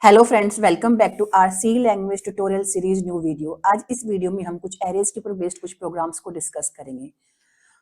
Hello friends, welcome back to our C language tutorial series new video. आज इस video में हम कुछ एरेज के ऊपर बेस्ड कुछ प्रोग्राम्स को डिस्कस करेंगे।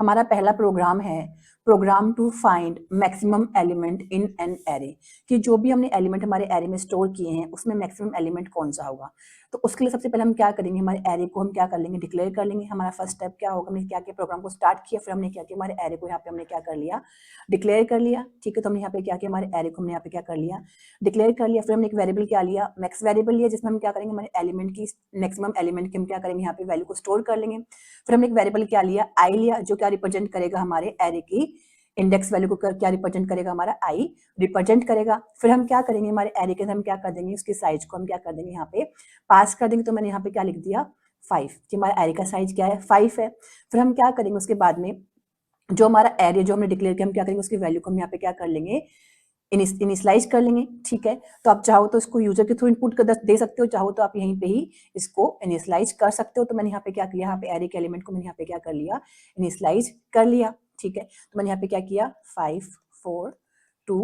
हमारा पहला प्रोग्राम है program to find maximum element in an array, कि जो भी हमने एलिमेंट हमारे एरे में स्टोर किए हैं उसमें मैक्सिमम एलिमेंट कौन सा होगा। तो उसके लिए सबसे पहले हम क्या करेंगे, हमारे एरे को हम क्या कर लेंगे, डिक्लेयर कर लेंगे। हमारा फर्स्ट स्टेप क्या होगा, हमने क्या किया, प्रोग्राम को स्टार्ट किया, फिर हमने क्या किया, हमारे एरे को यहाँ पे हमने क्या कर लिया, डिक्लेयर कर लिया। ठीक है, तो हमने यहाँ पे क्या किया, हमारे एरे को हमने यहाँ पे क्या कर लिया, डिक्लेयर कर लिया। फिर हमने एक वेरिएबल क्या लिया, मैक्स वेरिएबल लिया, जिसमें हम क्या करेंगे, हमारे एलिमेंट की मैक्सिमम एलिमेंट की हम क्या करेंगे, यहाँ पे वैल्यू को स्टोर कर लेंगे। फिर हमने एक वेरिएबल क्या लिया, आई लिया, जो क्या रिप्रेजेंट करेगा हमारे एरे की इंडेक्स वैल्यू को क्या रिप्रेजेंट करेगा, हमारा आई रिप्रेजेंट करेगा। फिर हम क्या करेंगे, हमारे एरे के अंदर हम क्या कर देंगे, उसकी साइज को हम क्या कर देंगे, यहाँ पे पास कर देंगे। तो मैंने यहाँ पे क्या लिख दिया 5, कि हमारा एरे का साइज क्या है, 5 है। फिर हम क्या करेंगे, उसके बाद में जो हमारा एरे जो हमने डिक्लेयर किया, हम क्या करेंगे, उसकी वैल्यू को हम यहाँ पे क्या कर लेंगे, इनिशियलाइज कर लेंगे। ठीक है, तो आप चाहो तो इसको यूजर के थ्रू इनपुट कर दे सकते हो, चाहो तो आप यहीं पे ही इसको इनिशियलाइज कर सकते हो। तो मैंने यहाँ पे क्या किया, यहाँ पे एरे के एलिमेंट को मैंने यहाँ पे क्या कर लिया, इनिशियलाइज कर लिया। ठीक है, तो मैंने यहाँ पे क्या किया, 5 4 2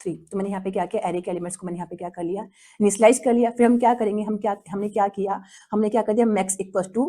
3। तो मैंने यहाँ पे क्या किया, एरे के एलिमेंट्स को मैंने यहाँ पे क्या कर लिया, इनिशियलाइज कर लिया। फिर हम क्या करेंगे, हमने क्या किया, हमने क्या कर दिया, मैक्स इक्वल टू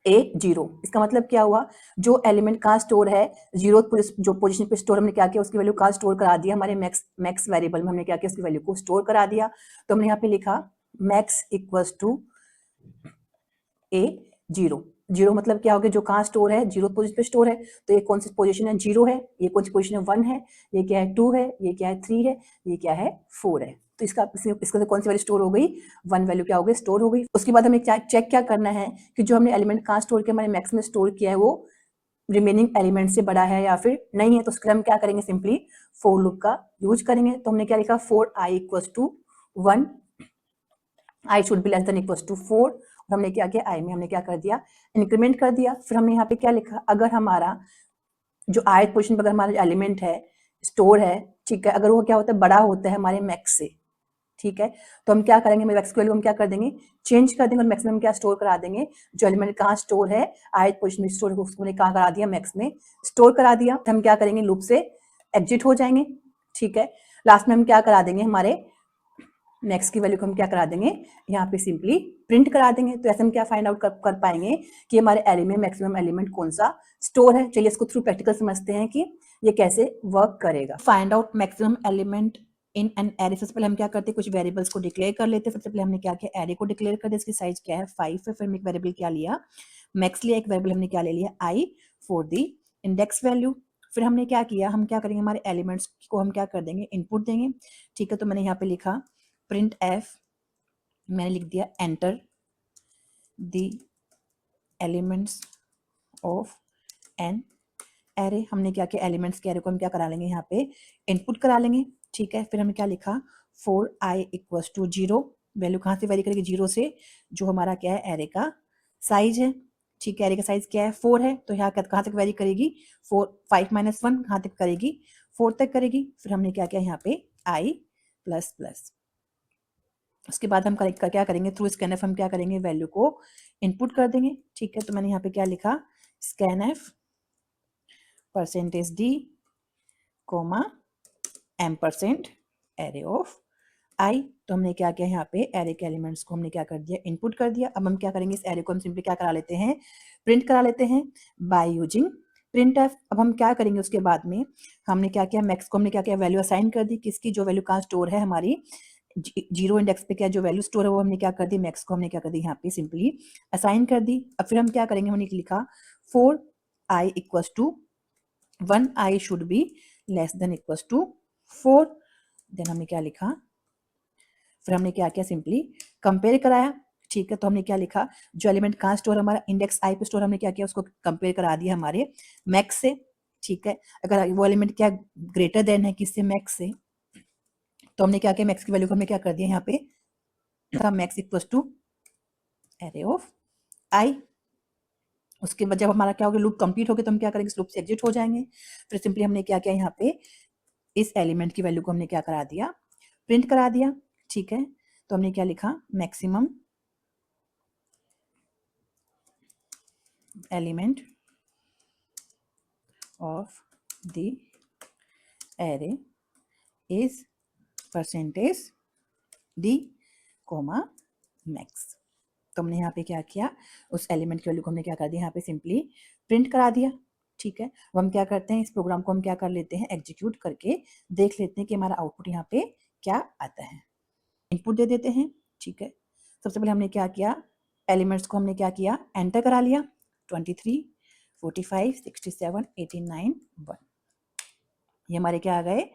A0। इसका मतलब क्या हुआ, जो एलिमेंट कहाँ स्टोर है, जीरो जो पोजीशन पे स्टोर, हमने क्या किया, उसकी वैल्यू कहाँ स्टोर करा दिया, हमारे मैक्स वेरिएबल में हमने क्या किया, उसकी वैल्यू को स्टोर करा दिया। तो हमने यहाँ पे लिखा max equals to A0। Zero मतलब क्या हो गया, जो कहाँ स्टोर है, जीरो पोजीशन पे स्टोर है। तो ये कौन सी पोजीशन है, जीरो है। ये कौन सी पोजीशन है, 1 है। ये क्या है, 2 है। ये क्या है, 3 है। ये क्या है, 4 है। तो इसका कौन सी वैल्यू स्टोर हो गई, 1 वैल्यू क्या हो गई, स्टोर हो गई। उसके बाद हमें क्या चेक क्या करना है, कि जो हमने एलिमेंट कहाँ स्टोर किया, हमारे मैक्स में स्टोर किया है, वो रिमेनिंग एलिमेंट से बड़ा है या फिर नहीं है। तो उसके लिए हम क्या करेंगे, सिंपली फोर लूप का यूज करेंगे। तो हमने क्या लिखा, for I equals to 1, I should be less than equals to 4। और हमने क्या किया, आई में हमने क्या कर दिया, इंक्रीमेंट कर दिया। फिर हमने यहाँ पे क्या लिखा, अगर हमारा जो ith पोजीशन पर अगर हमारा एलिमेंट है, स्टोर है, ठीक है, अगर वो क्या होता है, बड़ा होता है हमारे मैक्स से, ठीक है, तो हम क्या करेंगे, मैक्स की वैल्यू हम क्या कर देंगे, चेंज कर देंगे, और मैक्स में हम क्या स्टोर करा देंगे, जो एलिमेंट कहाँ स्टोर है, ith पोजीशन में स्टोर, उसको हमने कहाँ करा दिया, मैक्स में स्टोर करा दिया। हम क्या करेंगे, लूप से एग्जिट हो जाएंगे। ठीक है, लास्ट में हम क्या करा देंगे, हमारे नेक्स्ट की वैल्यू को हम क्या करा देंगे, यहाँ पे सिंपली प्रिंट करा देंगे। तो ऐसे हम क्या फाइंड आउट कर पाएंगे कि हमारे एरे में मैक्सिमम एलिमेंट कौन सा स्टोर है। चलिए इसको थ्रू प्रैक्टिकल समझते हैं कि ये कैसे वर्क करेगा। Find out maximum element in an array. सबसे पहले हम क्या करते हैं, कुछ वेरिएबल्स को डिक्लेयर कर लेते हैं। सबसे पहले हमने क्या किया, एरे को डिक्लेयर कर दिया, इसकी साइज क्या है, 5 है। फिर हमने एक वेरिएबल क्या लिया, मैक्स लिया। एक वेरिएबल हमने क्या ले लिया, I for the index value. फिर हमने क्या किया, हम क्या करेंगे, हमारे एलिमेंट्स को हम क्या कर देंगे, इनपुट देंगे। ठीक है, तो मैंने यहाँ पे लिखा प्रिंट एफ, मैंने लिख दिया enter the elements of an array. हमने क्या किया, एलिमेंट्स के एरे को हम क्या करा लेंगे, यहाँ पे इनपुट करा लेंगे। ठीक है, फिर हमने क्या लिखा, 4i इक्वल्स टू 0। वैल्यू कहाँ से वेरी करेगी, 0 से, जो हमारा क्या है, एरे का साइज है। ठीक है, एरे का साइज क्या है, 4 है। तो यहाँ कहाँ तक वेरी करेगी, 4 5 - 1 कहाँ तक करेगी, 4 तक करेगी। फिर हमने क्या किया, यहाँ पे i प्लस प्लस। उसके बाद हम क्या करेंगे, थ्रू स्कैनएफ हम क्या करेंगे, वैल्यू को इनपुट कर देंगे। ठीक है, तो मैंने यहाँ पे क्या लिखा, scanf %d comma ampersand array of I. तो हमने क्या किया, यहाँ पे एरे के एलिमेंट्स को हमने क्या कर दिया, इनपुट कर दिया। अब हम क्या करेंगे, इस एरे को हम सिंपली क्या करा लेते हैं, प्रिंट करा लेते हैं बाय यूजिंग प्रिंट एफ। अब हम क्या करेंगे, उसके बाद में हमने क्या किया, मैक्स को हमने क्या किया, वैल्यू असाइन कर दी, किसकी, जो वैल्यू कहाँ स्टोर है, हमारी जीरो इंडेक्स पे क्या जो वैल्यू स्टोर है, वो हमने क्या कर दी, मैक्स को हमने क्या कर दी, यहाँ पे सिंपली असाइन कर दी। अब फिर हम क्या करेंगे, हमने लिखा 4i equals to 1i should be less than equals to 4। Then हमने क्या लिखा, फिर हमने क्या किया, सिंपली कंपेयर कराया। ठीक है, तो हमने क्या लिखा, जो एलिमेंट कहाँ स्टोर, हमारा इंडेक्स आई पे स्टोर, हमने क्या किया, उसको कंपेयर करा दिया हमारे मैक्स से। ठीक है, अगर वो एलिमेंट क्या ग्रेटर देन है किससे, मैक्स से, तो हमने क्या किया, मैक्स की वैल्यू को हमने क्या कर दिया, यहाँ पे max equals to array of I. उसके बाद जब हमारा क्या होगा, लूप कंप्लीट हो गया, तो हम क्या करेंगे, इस लूप से एग्जिट हो जाएंगे। फिर सिंपली हमने क्या किया, यहाँ पे इस एलिमेंट की वैल्यू को हमने क्या करा दिया, प्रिंट करा दिया। ठीक है, तो हमने क्या लिखा, maximum element of the array is percentage D coma max. तो हमने यहाँ पे क्या किया, उस एलिमेंट की वैल्यू को हमने क्या कर दिया, यहाँ पे सिंपली प्रिंट करा दिया। ठीक है, अब हम क्या करते हैं, इस प्रोग्राम को हम क्या कर लेते हैं, एग्जीक्यूट करके देख लेते हैं कि हमारा आउटपुट यहाँ पे क्या आता है। इनपुट दे देते हैं। ठीक है, सबसे पहले हमने क्या किया, एलिमेंट्स को हमने क्या किया, एंटर करा लिया। 23, 45, 67, 89, 1, ये हमारे क्या आ गए,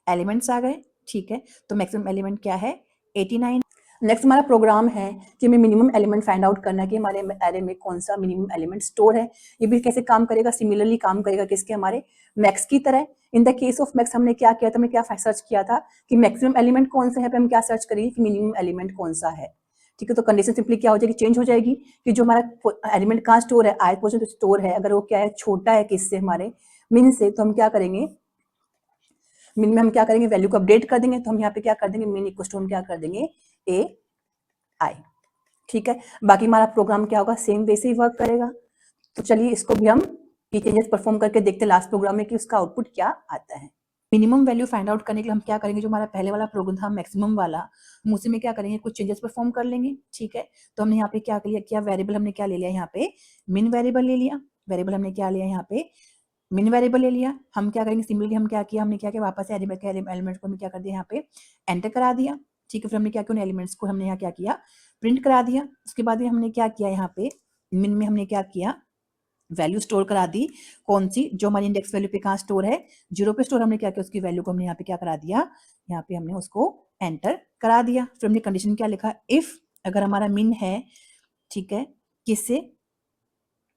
एलिमेंट्स आ गए। ठीक है, तो मैक्सिमम एलिमेंट क्या है, 89। नेक्स्ट हमारा प्रोग्राम है कि हमें मिनिमम एलिमेंट फाइंड आउट करना है कि हमारे एरे में कौन सा मिनिमम एलिमेंट स्टोर है। ये भी कैसे काम करेगा, सिमिलरली काम करेगा किसके, हमारे मैक्स की तरह। In the case of max हमने क्या किया था, हमने क्या सर्च किया था कि मैक्सिमम एलिमेंट कौन सा है, पे हम क्या सर्च करेंगे कि मिनिमम एलिमेंट कौन सा है। ठीक है, तो कंडीशन सिंपली क्या हो जाएगी, चेंज हो जाएगी कि जो हमारा एलिमेंट कहाँ स्टोर है, ith पोजीशन पे स्टोर है, अगर वो क्या है, छोटा है किससे, हमारे मिन से, तो हम क्या करेंगे, मिन में हम क्या करेंगे, वैल्यू को अपडेट कर देंगे। तो हम यहाँ पे क्या कर देंगे, मिन इक्वल टू हम क्या कर देंगे, ए आई। ठीक है, बाकी हमारा प्रोग्राम क्या होगा, सेम वैसे ही वर्क करेगा। तो चलिए इसको भी हम ये चेंजेस परफॉर्म करके देखते हैं लास्ट प्रोग्राम में कि उसका आउटपुट क्या आता है। मिनिमम वैल्यू फाइंड आउट करने के लिए हम क्या करेंगे, जो हमारा पहले वाला प्रोग्राम था मैक्सिमम वाला, हम उसी में क्या करेंगे, कुछ चेंजेस परफॉर्म कर लेंगे। ठीक है, तो हमने यहाँ पे क्या किया, वेरिएबल हमने क्या ले लिया, यहाँ पे मिन वेरिएबल ले लिया। वेरिएबल हमने क्या लिया, यहाँ पे मिन वेरिएबल ले लिया। हम क्या करेंगे, सिंपली हम क्या किया, हमने क्या किया, वापस एलिमेंट को हमने क्या कर दिया, यहाँ पे एंटर करा दिया। ठीक है, फिर हमने क्या किया, उन एलिमेंट्स को हमने यहाँ क्या किया, प्रिंट करा दिया। उसके बाद में हमने क्या किया, यहाँ पे मिन में हमने क्या किया, वैल्यू स्टोर करा दी। कौन सी, जो हमारी इंडेक्स वैल्यू पे कहाँ स्टोर है, 0 पे स्टोर। हमने क्या किया, उसकी वैल्यू को हमने यहाँ पे क्या करा दिया, यहाँ पे हमने उसको एंटर करा दिया। फिर हमने कंडीशन क्या लिखा, इफ अगर हमारा मिन है, ठीक है, किससे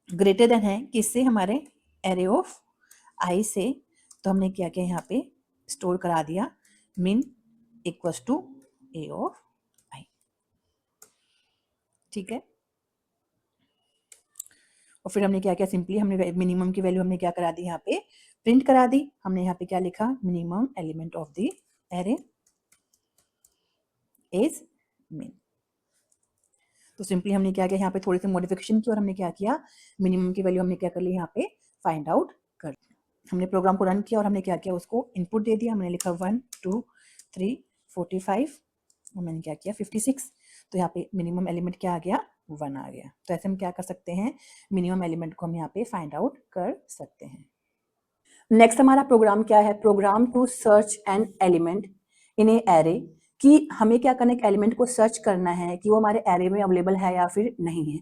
ग्रेटर देन है, किससे, हमारे एरे ऑफ आई से, तो हमने क्या किया, यहाँ पे स्टोर करा दिया मिन इक्वल्स टू ए ऑफ आई। ठीक है, और फिर हमने क्या किया, सिंपली हमने मिनिमम की वैल्यू हमने क्या करा दी, यहाँ पे प्रिंट करा दी। हमने यहाँ पे क्या लिखा, minimum element of the array is मिन। तो सिंपली हमने क्या किया, यहाँ पे थोड़ी सी मॉडिफिकेशन की और हमने क्या किया, मिनिमम की वैल्यू हमने क्या कर ली, यहाँ पे फाइंड आउट कर। हमने प्रोग्राम को रन किया और हमने क्या किया, उसको इनपुट दे दिया। हमने लिखा 1, 2, 3, 45 और मैंने क्या किया 56। तो यहाँ पे मिनिमम एलिमेंट क्या आ गया, 1 आ गया। तो ऐसे हम क्या कर सकते हैं, मिनिमम एलिमेंट को हम यहाँ पे फाइंड आउट कर सकते हैं। नेक्स्ट हमारा प्रोग्राम क्या है, program to search an element in a array, कि हमें क्या करना है, एक एलिमेंट को सर्च करना है कि वो हमारे एरे में अवेलेबल है या फिर नहीं है।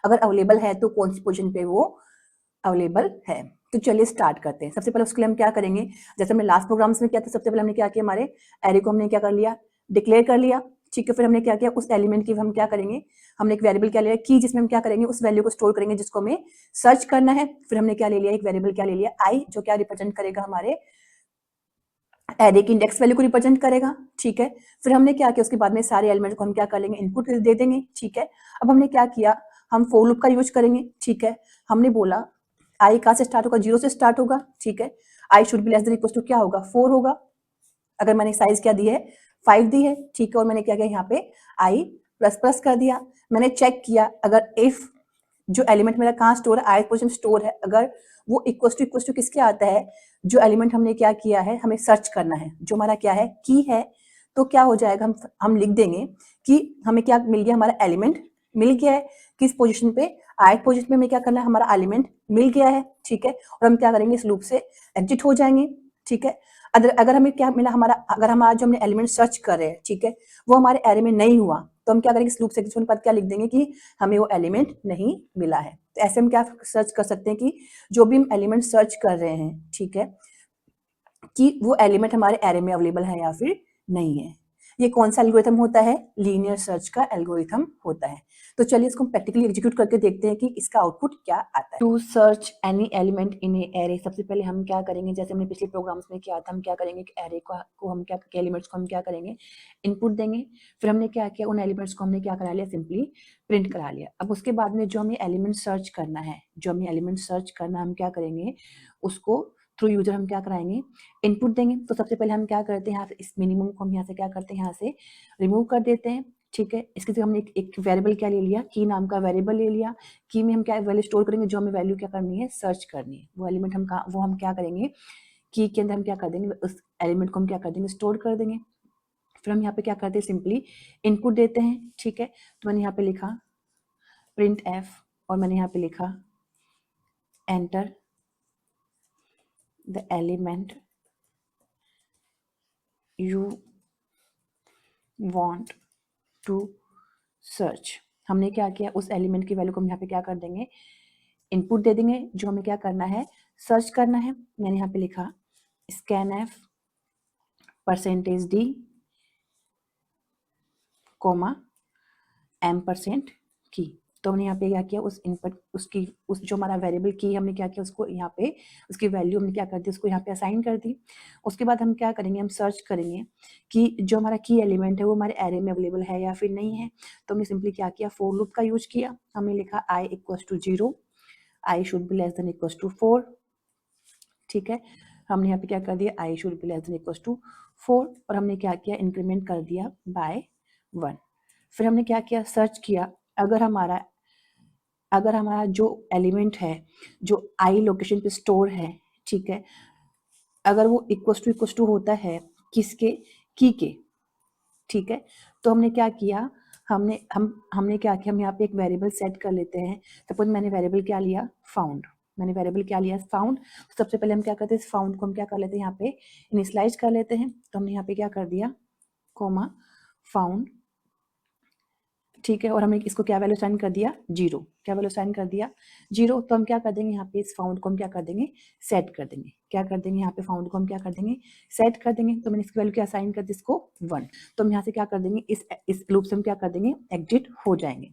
अगर अवेलेबल है तो कौन सी पोजीशन पे वो अवेलेबल है। तो चलिए स्टार्ट करते हैं। सबसे पहले उसके लिए हम क्या करेंगे, जैसे हमने लास्ट प्रोग्राम्स में किया था, सबसे पहले हमने क्या किया, हमारे एरे को हमने क्या कर लिया, डिक्लेयर कर लिया। ठीक है, फिर हमने क्या किया, उस एलिमेंट की हम क्या करेंगे, हमने एक वेरिएबल क्या लिया, की, जिसमें हम क्या करेंगे, उस वैल्यू को स्टोर करेंगे जिसको हमें सर्च करना है। फिर हमने क्या ले लिया, एक वेरिएबल क्या ले लिया, आई, जो क्या रिप्रेजेंट करेगा, हमारे एरे की इंडेक्स वैल्यू को रिप्रेजेंट करेगा। ठीक है, फिर हमने क्या किया, उसके बाद में सारे एलिमेंट को हम क्या कर लेंगे, इनपुट दे देंगे। ठीक है, अब हमने क्या किया, हम फॉर लूप का यूज करेंगे। ठीक है, हमने बोला आई कहाँ से स्टार्ट होगा, 0 से स्टार्ट होगा। ठीक है, i should be less than equal to क्या होगा, 4 होगा। अगर मैंने साइज क्या दी है, 5 दी है। ठीक है, और मैंने क्या किया, यहाँ पे आई प्लस प्लस कर दिया। मैंने चेक किया, अगर इफ जो एलिमेंट मेरा कहाँ स्टोर है, ith पोजीशन स्टोर है, अगर वो इक्वल टू किसके आता है, जो एलिमेंट हमने क्या किया है, हमें सर्च करना है, जो हमारा क्या है, की है। तो क्या हो जाएगा, हम लिख देंगे कि हमें क्या मिल गया, हमारा एलिमेंट मिल गया है। किस पोजीशन पे, ith पोजीशन पे हमें क्या करना है, हमारा एलिमेंट मिल गया है। ठीक है, और हम क्या करेंगे, इस लूप से एग्जिट हो जाएंगे। ठीक है, अगर हमें क्या मिला, हमारा अगर हमारा जो हमने एलिमेंट सर्च कर रहे हैं, ठीक है, वो हमारे एरे में नहीं हुआ, तो हम क्या करेंगे, इस लूप से एग्जिट होने पर क्या लिख देंगे कि हमें वो एलिमेंट नहीं मिला है। तो ऐसे हम क्या सर्च कर सकते हैं कि जो भी हम एलिमेंट सर्च कर रहे हैं, ठीक है, कि वो एलिमेंट हमारे एरे में अवेलेबल है या फिर नहीं है। ये कौन सा एल्गोरिथम होता है, लीनियर सर्च का एल्गोरिथम होता है। तो चलिए इसको प्रैक्टिकली एग्जीक्यूट करके देखते हैं कि इसका आउटपुट क्या आता है। To search any element in a array, सबसे पहले हम क्या करेंगे, जैसे हमने पिछले प्रोग्राम्स में किया था, हम क्या करेंगे, एरे को हम क्या, एलिमेंट्स को हम क्या करेंगे, इनपुट देंगे। फिर हमने क्या किया, उन एलिमेंट्स को हमने क्या करा लिया, सिंपली प्रिंट करा लिया। अब उसके बाद में जो हमें एलिमेंट सर्च करना है, हम क्या करेंगे, उसको थ्रू यूजर हम क्या कराएंगे, इनपुट देंगे। तो सबसे पहले हम क्या करते हैं, यहाँ से इस मिनिमम को हम यहाँ से क्या करते हैं, यहाँ से रिमूव कर देते हैं। ठीक है, इसके लिए हमने एक वेरिएबल क्या ले लिया, की नाम का वेरिएबल ले लिया। की में हम क्या वैल्यू स्टोर करेंगे, जो हमें वैल्यू क्या करनी है, सर्च करनी है। वो एलिमेंट हम क्या करेंगे, की के अंदर हम क्या कर देंगे, उस एलिमेंट को हम क्या कर देंगे, स्टोर कर देंगे। फिर हम यहाँ पे क्या करते हैं, सिंपली इनपुट देते हैं, ठीक है। तो मैंने यहाँ पे लिखा प्रिंट एफ और मैंने यहाँ पे लिखा enter the element you want to search. हमने क्या किया, उस एलिमेंट की वैल्यू को हम यहाँ पे क्या कर देंगे, इनपुट दे देंगे, जो हमें क्या करना है, सर्च करना है। मैंने यहाँ पे लिखा scanf %d comma m% की। तो हमने यहाँ पे क्या किया, उस इनपुट उसकी उस जो हमारा वेरिएबल की हमने क्या किया, उसको यहाँ पे उसकी वैल्यू हमने क्या कर दी, उसको यहाँ पे असाइन कर दी। उसके बाद हम क्या करेंगे, हम सर्च करेंगे कि जो हमारा की एलिमेंट है वो हमारे एरे में अवेलेबल है या फिर नहीं है। तो हमने सिंपली क्या किया, फोर लूप का यूज किया। हमने लिखा i = 0, i should be less than equals to 4, ठीक है। हमने यहाँ पे क्या कर दिया, i should be less than equals to 4 और हमने क्या किया, इंक्रीमेंट कर दिया बाय 1। फिर हमने क्या किया, सर्च किया। अगर हमारा जो एलिमेंट है जो आई लोकेशन पे स्टोर है, ठीक है, अगर वो इक्वल्स टू होता है किसके, की के, ठीक है। तो हमने क्या किया, हमने क्या किया, हम यहाँ पे एक वेरिएबल सेट कर लेते हैं। सपोज मैंने वेरिएबल क्या लिया, फाउंड। सबसे पहले हम क्या करते हैं, इस फाउंड को हम क्या कर लेते हैं, यहाँ पे इनिशियलाइज कर लेते हैं। तो हमने यहाँ पे क्या कर दिया, कोमा फाउंड, ठीक है। और हमने इसको क्या वैल्यू साइन कर दिया, 0। क्या वैल्यू साइन कर दिया, 0। तो हम क्या कर देंगे, यहाँ पे इस फाउंड को हम क्या कर देंगे, सेट कर देंगे। क्या कर देंगे, यहाँ पे फाउंड को हम क्या कर देंगे, सेट कर देंगे। तो मैंने इसकी वैल्यू क्या साइन कर दी, इसको 1। तो हम यहाँ से क्या कर देंगे, इस लूप से हम क्या कर देंगे, एग्जिट हो जाएंगे।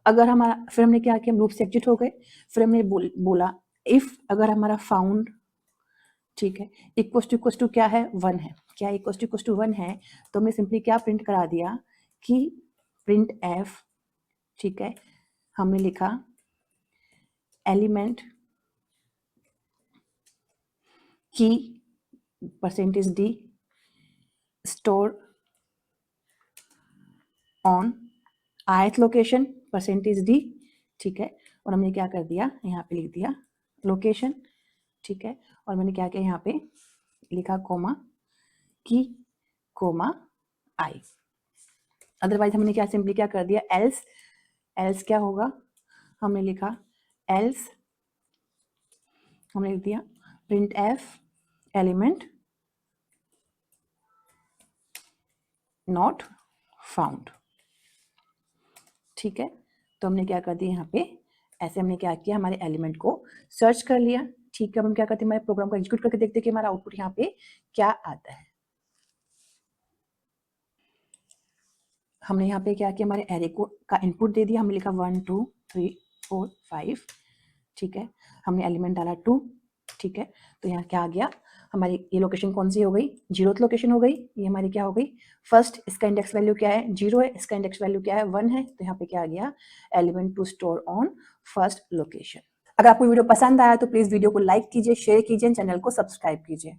अगर हमारा, फिर हमने क्या किया, हम लूप से एग्जिट हो गए। फिर हमने बोला इफ अगर हमारा फाउंड, ठीक है, इक्वल्स टू क्या है, 1 है। क्या इक्वल्स टू 1 है, तो हमने सिंपली क्या प्रिंट करा दिया कि प्रिंट एफ, ठीक है, हमने लिखा एलिमेंट की %d store on ith location %d, ठीक है। और हमने क्या कर दिया, यहाँ पे लिख दिया लोकेशन, ठीक है। और मैंने क्या किया, यहाँ पे लिखा कोमा की कोमा आई। अदरवाइज हमने क्या सिंपली क्या कर दिया, एल्स क्या होगा, हमने लिखा एल्स, हमने लिख दिया print F element not found, ठीक है। तो हमने क्या कर दिया, यहाँ पे ऐसे हमने क्या किया, हमारे एलिमेंट को सर्च कर लिया, ठीक है। अब हम क्या करते हैं, हमारे प्रोग्राम को एग्जीक्यूट करके देखते हैं कि हमारा आउटपुट यहाँ पे क्या आता है। हमने यहाँ पे क्या किया, हमारे एरे को का इनपुट दे दिया। हमने लिखा 1 2 3 4 5, ठीक है। हमने एलिमेंट डाला 2, ठीक है। तो यहाँ क्या आ गया, हमारी ये लोकेशन कौन सी हो गई, 0th लोकेशन हो गई। ये हमारी क्या हो गई, फर्स्ट, इसका इंडेक्स वैल्यू क्या है, 0 है, इसका इंडेक्स वैल्यू क्या है, 1 है। तो यहाँ पे क्या आ गया, element to store on first location. अगर आपको वीडियो पसंद आया तो प्लीज वीडियो को लाइक कीजिए, शेयर कीजिए, चैनल को सब्सक्राइब कीजिए।